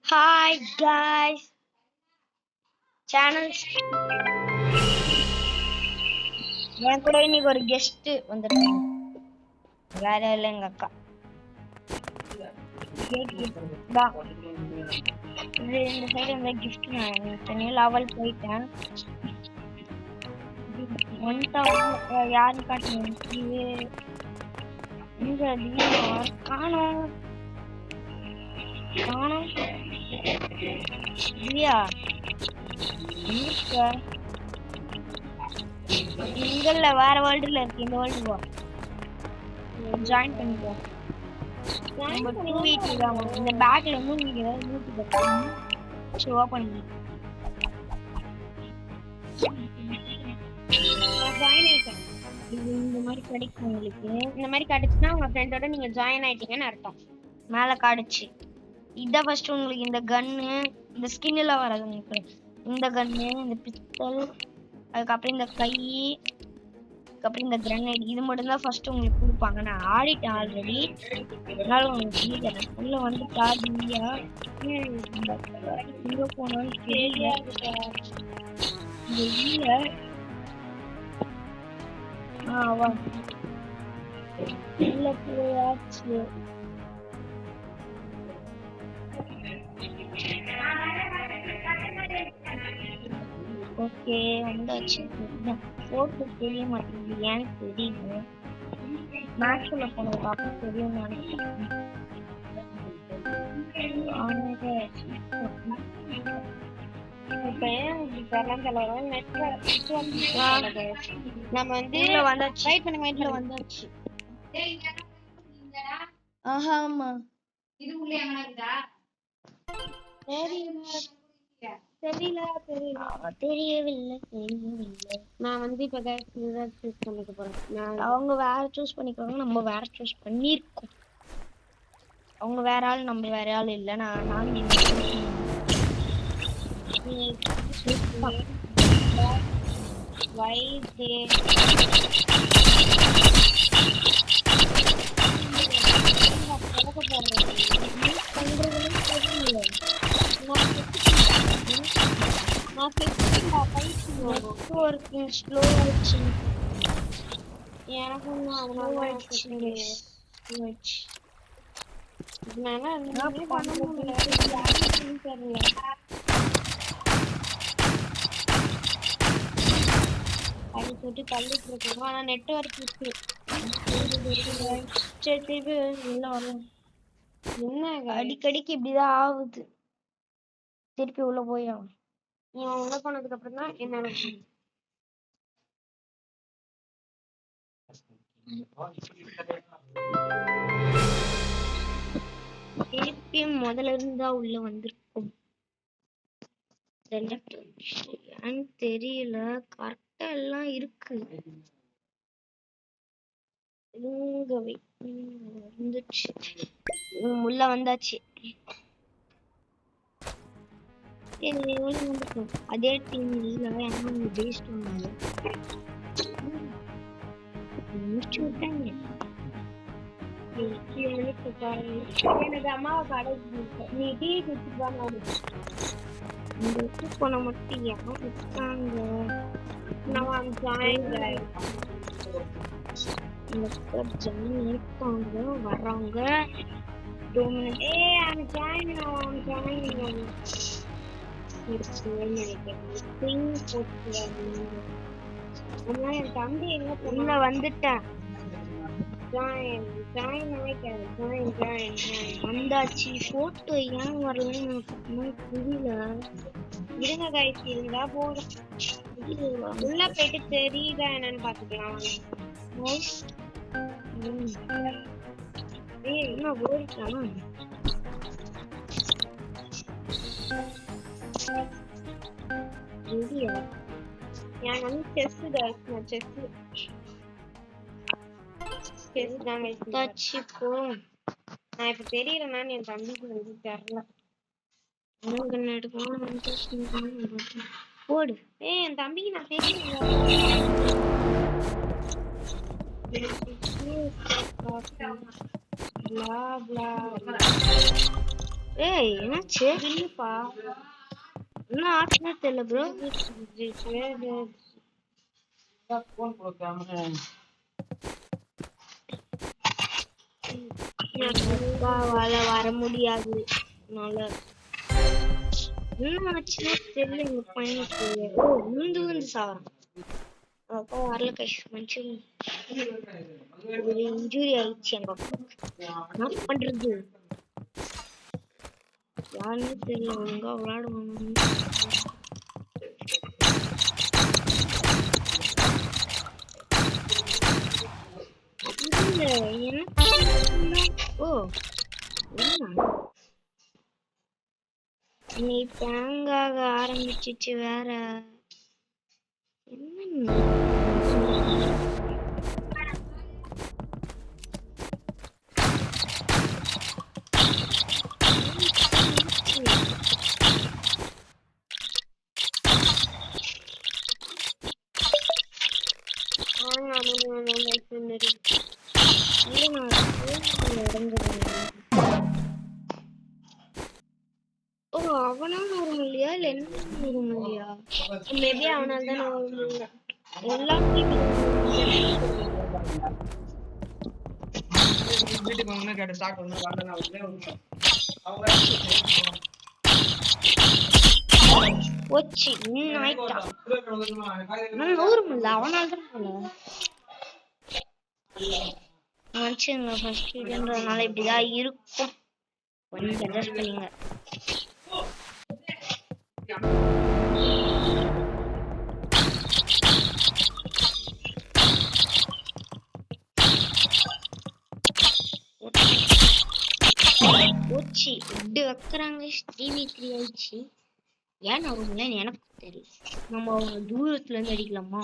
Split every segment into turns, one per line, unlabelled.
Hi guys, channels. என் கூட இன்னைக்கு ஒரு கெஸ்ட் வந்திருக்காங்க. வேற இல்ல எங்க அக்கா. இந்த சைடு இந்த கிஃப்ட் நான் தனியா லெவல் போயிட்டேன். யாருன்னு காட்டுங்க. இங்க காணோம் திவ்யா இங்கல்ல வேற வேர்ல்டுல இருக்கு. இந்த வேர்ல்டு போ ஜாயின் பண்ணிக்கோ. இந்த பேக்ல இருந்து நீங்க ஏதாவது லூட் ஷோ பண்ணி ஜாயின் ஆயிட்டேன். இது இந்த மாதிரி கிடைக்கும் உங்களுக்கு. இந்த மாதிரி கிடைச்சுன்னா உங்க ஃப்ரெண்டோட நீங்க ஜாயின் ஆயிட்டீங்கன்னு அர்த்தம். மேல காடுச்சு. இதான் ஃபர்ஸ்ட் உங்களுக்கு இந்த கன்னு, இந்த ஸ்கின் எல்லாம் வராது உங்களுக்கு. இந்த கன்னு, இந்த பிஸ்டல், அதுக்கப்புறம் இந்த கை, அதுக்கப்புறம் இந்த கிரனேட், இது மட்டும் தான் ஃபர்ஸ்ட் உங்களுக்கு கொடுப்பாங்க. நான் ஆடிட்டேன் ஆல்ரெடி, அதனால உங்களுக்கு உள்ள வந்து பாதியா இங்க போனாலும் தெரியல. உள்ள போயாச்சு. ஓகே வந்தாச்சு. போட்டு தெரிய மாட்டேங்குது, ஏன்னு தெரியல. மேக்ஸ்ல போனதுக்கு அப்புறம் தெரியும் நினைக்கிறேன். நம்ம வந்து வந்தாச்சு. ஆமா தெரியவில்லை. நான் வந்து இப்ப சூஸ் பண்ணிக்க போறேன். அவங்க வேற சூஸ் பண்ணிக்குவாங்க, நம்ம வேற சூஸ் பண்ணிருக்கோம். அவங்க வேற ஆள், நம்ம வேற ஆள் இல்ல. நான் நெட்வொர்க் இருக்கு. என்ன அடிக்கடிக்கு இப்படிதான் ஆகுது. திருப்பி உள்ள போயிடும். உள்ள போனதுக்கு அப்புறம் தான் என்ன திருப்பி முதல்ல இருந்தா உள்ள வந்திருக்கும். தெரியல, கரெக்டா எல்லாம் இருக்கு. உள்ள வந்தாச்சு. அதே டீம் இல்ல, பேஸ்ட் எனக்கு அம்மாவை கடைசி நீ டீ குடிச்சுட்டு போன மட்டும் யாரும் இருக்காங்க. வர்றாங்க. என் தம்பி எங்க உள்ள வந்துட்டேன். வந்தாச்சு. போட்டோ ஏன் வரலன்னு எனக்கு புரியல. இருங்க கைஸ், இருந்தா போதும். உள்ள போயிட்டு தெரியுதா என்னன்னு பாத்துக்கலாம். என்ன போயிட்டானா நான் வந்து செஸ் நான் இப்ப தெரியறேன்னு என் தம்பிக்கு வந்து தெரியல. போடு. என் தம்பிக்கு நான் தெரியல. bla bla ஏய் என்னாச்சு இல்லப்பா என்ன ஆச்சுன்னு தெரியல ப்ரோ
ஃபோன் கொடுக்காம
அப்பாவால வர முடியாது என்ன ஆச்சுன்னு தெரியல எங்க பையனுக்கு விழுந்து விழுந்து சாவறான் அப்பா வரல கஷ்டம் ஒரு இன்ஜுரி ஆயிடுச்சு எங்க அப்பாவுக்கு என்ன பண்றது யாருன்னு தெரியல ஒழுங்கா விளையாடுவாங்க ஓ நீ தேங்காக ஆரம்பிச்சிச்சு வேற என்ன ஓ அவனால வர முடியா இல்ல என்ன வர முடியா மேபி அவனால தான் வர முடியல
வீட்டுக்கு வந்து கேட்ட ஸ்டாக் வந்து வரல
போச்சு ஆயிட்டான் நூறுமில்ல அவனால தான் போல மனுஷங்க ஃபர்ஸ்ட் இதுன்றதுனால இப்படிதான் இருக்கும் கொஞ்சம் அட்ஜஸ்ட் பண்ணுங்க போச்சு இப்படி வைக்கிறாங்க 3v3 ஆயிடுச்சு ஏன் வருங்களேன்னு எனக்கு தெரியும் நம்ம அவங்க தூரத்துல இருந்து அடிக்கலாமா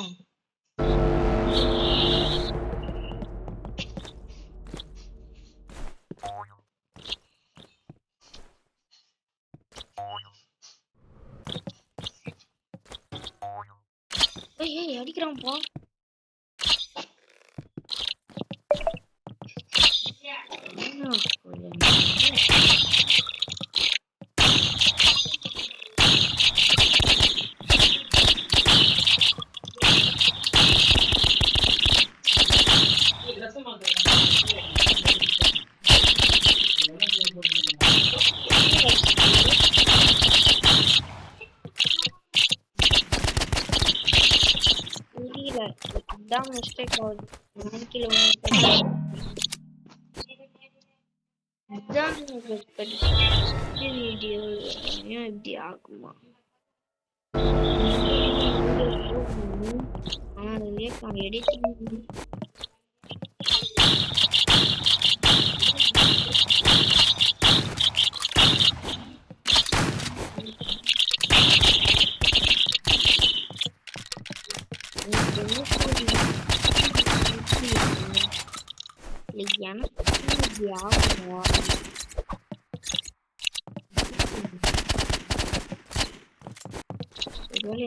ஏய் அடிக்கிறான்ப்பா தான் மிஸ்டேக் ஆகுது 9 கிலோமீட்டர் இதான் வீடியோ இப்படி ஆகுமா எடிட்டிங்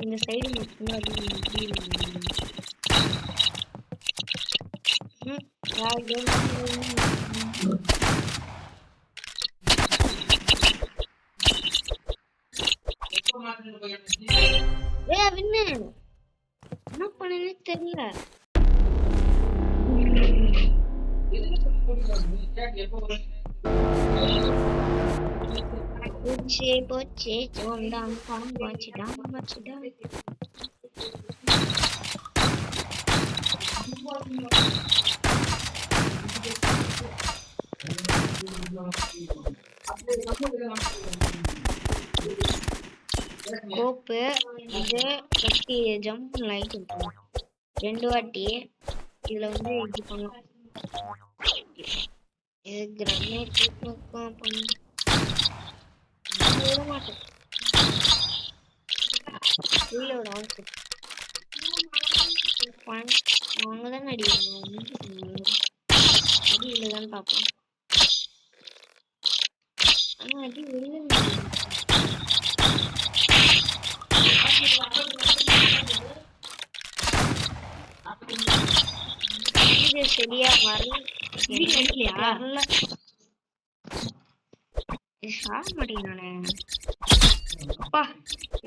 இந்த சைடு மட்டும் என்ன பண்ணனே தெரியல போச்சு போச்சு சோந்தான் பணம் போச்சுடா கோப்பு இது கட்டி ஜம்ப் லைட் இருக்கும் 2 வாட்டி இதுல வந்து இது பண்ணலாம் இது கிரனேட் பண்ண மாட்டேன் ரீலோட் ஆகுது அவங்க தான் அடிவாங்க அடி இல்லைதான் பார்ப்போம் ஆனா அடி வெளில சரியா வரல சாக மாட்டேங்கிறானே. அப்பா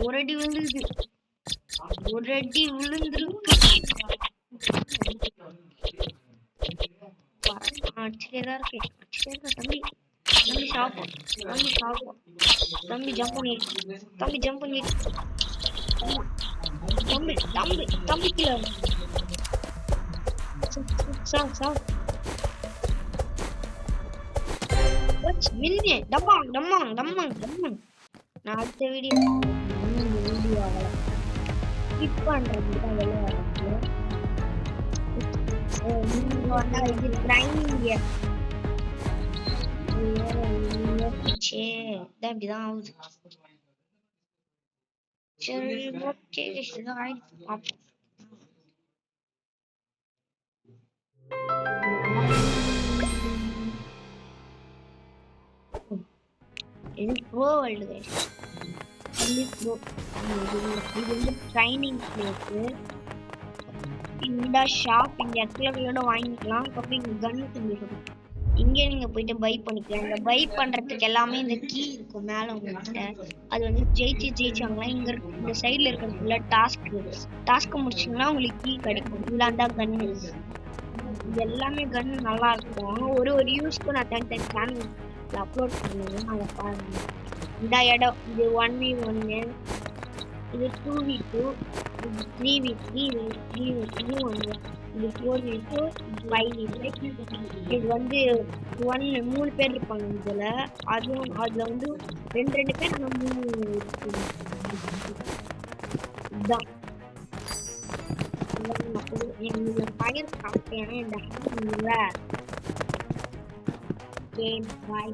ஒரு அடி விழுந்துருது. ஒரு அடி விழுந்துருக்கு. அடிச்சுட்டேதான் இருக்கேன். தம்பி தம்பி சாப்பிடும். தம்பி ஜம்ப் பண்ணிடு. தம்பி கீழே சாவு. மின்னே டம்மாங். நான் அடுத்த வீடியோ ஸ்கிப் பண்றது தான் விளையாடுறது. இது ட்ரைனிங் இப்படிதான் ஆகுது. சரி ஓகே இது ப்ரோ வேர்ல்டு. இது வந்து ட்ரைனிங் பிளேஸ். இந்த ஷாப் இந்த இடத்துல வாங்கிக்கலாம். அதுக்கப்புறம் இங்க கன்னு சொல்லிடுறோம். இங்கே நீங்க போயிட்டு பை பண்ணிக்கலாம். இந்த பை பண்றதுக்கு எல்லாமே இந்த கீ இருக்கும் மேல உங்ககிட்ட. அது வந்து ஜெயிச்சாங்களா இங்க இந்த சைட்ல இருக்கிறதுல டாஸ்க் முடிச்சிங்கன்னா உங்களுக்கு கீ கிடைக்கும். இல்லாண்டா கன்னு. இது எல்லாமே கன்னு நல்லா இருக்கும். ஒரு யூஸ்க்கு நான் தனி சேனல் அப்லோட் பண்ணுவேன். அதை பாருங்க. இந்த இடம் இது 1v1, இது 2v2, இது 3v3, இது 3v1, இது 4v4, இது 5v5. இது வந்து 3 பேர் இருப்பாங்க இதுல. அதுல வந்து 2 பேர் நம்ம 3 இதுதான். இந்த ஃபயர் சாப்பிட்டேன். இந்த கேம் பாய்.